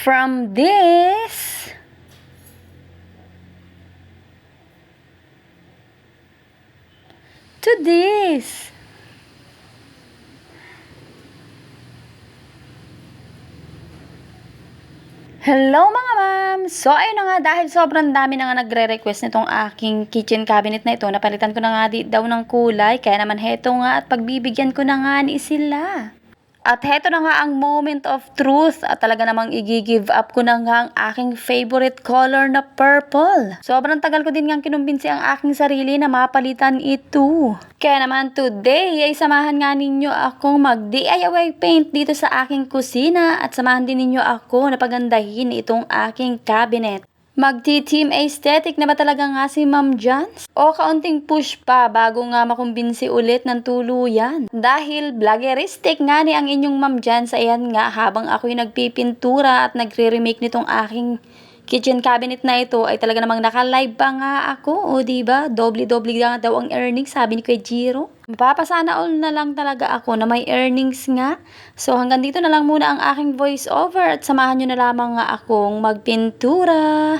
From this to this. Hello mga ma'am! So ayun na nga, dahil sobrang dami na nga nagre-request nitong aking kitchen cabinet na ito, napalitan ko na nga daw ng kulay, kaya naman heto nga at pagbibigyan ko na nga ni sila. At heto na nga ang moment of truth at talaga namang i-give up ko na nga ang aking favorite color na purple. Sobrang tagal ko din nga kinumbinsi ang aking sarili na mapalitan ito. Kaya naman today ay samahan nga ninyo akong mag-DIY paint dito sa aking kusina at samahan din ninyo ako na pagandahin itong aking cabinet. Magti-team aesthetic na ba talaga nga si Ma'am Jans? O kaunting push pa bago nga makumbinsi ulit ng tuluyan? Dahil vloggeristic nga ni ang inyong Ma'am Jans, ayan nga habang ako'y nagpipintura at nagre-remake nitong aking kitchen cabinet na ito ay talaga namang naka-live pa nga ako. O diba? Doble-doble nga daw ang earnings, sabi ni Kuya Jiro. Mapapasana all na lang talaga ako na may earnings nga. So hanggang dito na lang muna ang aking voice over at samahan nyo na lamang nga akong magpintura.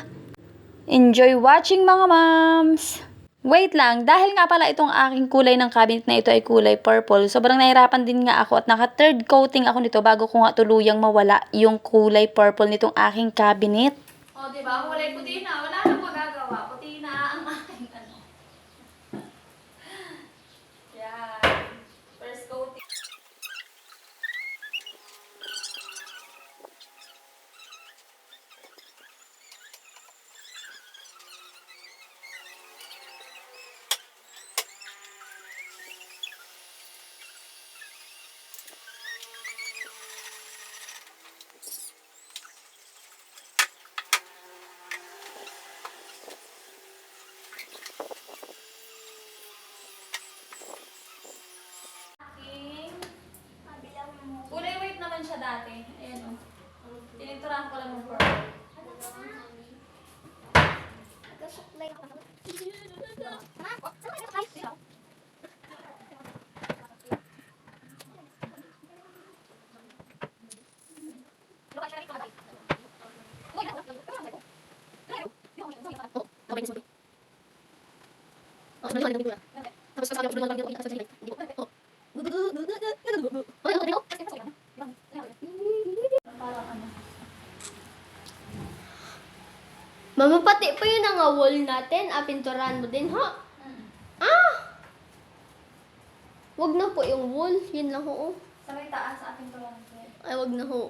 Enjoy watching mga moms! Wait lang, dahil nga pala itong aking kulay ng cabinet na ito ay kulay purple, sobrang nahirapan din nga ako at naka third coating ako nito bago ko nga tuluyang mawala yung kulay purple nitong aking cabinet. O, diba? Kulay puti na. Wala nang magagawa. Puti na ang aking ano. Yan. First coating. Kulay white naman siya dati. Ayan o. Tininturahan ko lang ng purple. Mama, pati pa yun ang wall natin. Pinturahan mo din, ha? Ah! Wag na po yung wall. Yun lang ho. Sa may taas sa ating turahan. Ay, wag na ho.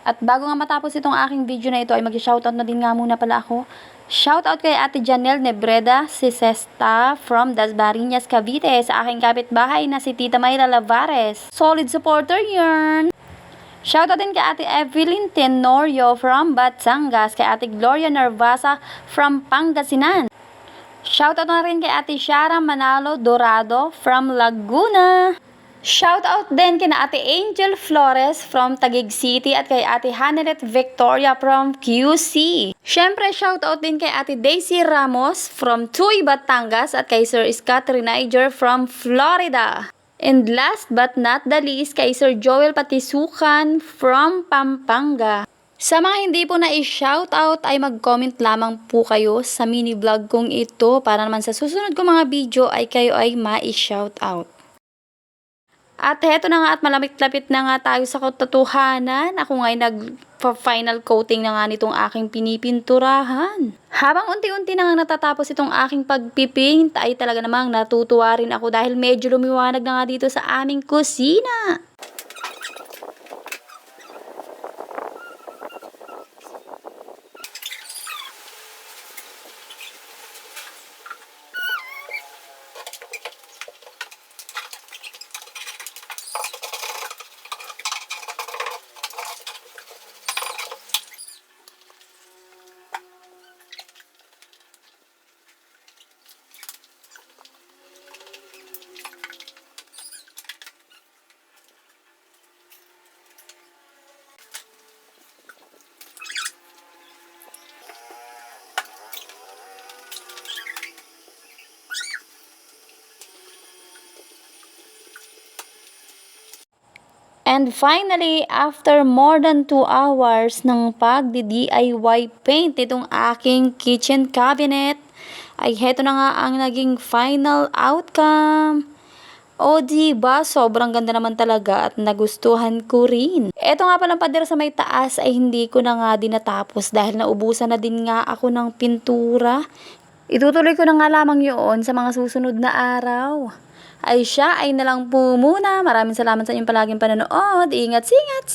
At bago nga matapos itong aking video na ito ay mag-shoutout na din nga muna pala ako. Shoutout kay Ate Janelle Nebreda Sisesta from Dasmariñas, Cavite, sa aking kapitbahay na si Tita Mayra Lavares. Solid supporter yarn! Shoutout din kay Ate Evelyn Tenorio from Batangas, kay Ate Gloria Narvasa from Pangasinan. Shoutout na rin kay Ate Shara Manalo Dorado from Laguna. Shoutout din kay Ate Angel Flores from Taguig City at kay Ate Hanelet Victoria from QC. Syempre, shoutout din kay Ate Daisy Ramos from Tuy, Batangas at kay Sir Scott Reniger from Florida. And last but not the least, kay Sir Joel Patisukan from Pampanga. Sa mga hindi po na i-shoutout ay mag-comment lamang po kayo sa mini vlog kong ito para naman sa susunod kong mga video ay kayo ay ma-shoutout. At heto na nga at malapit-lapit na nga tayo sa katotohanan. Ako nga ay nag-final coating na nga nitong aking pinipinturahan. Habang unti-unti na nga natatapos itong aking pagpipaint ay talaga namang natutuwa rin ako dahil medyo lumiwanag na nga dito sa aming kusina. And finally, after more than 2 hours ng pagdi-DIY paint itong aking kitchen cabinet, ay heto na nga ang naging final outcome. O diba, sobrang ganda naman talaga at nagustuhan ko rin. Eto nga palang pader sa may taas ay hindi ko na nga din natapos dahil naubusan na din nga ako ng pintura. Itutuloy ko na nga lamang yun sa mga susunod na araw. Ay siya ay nalang po muna. Maraming salamat sa inyong palaging panonood. Ingat-ingat!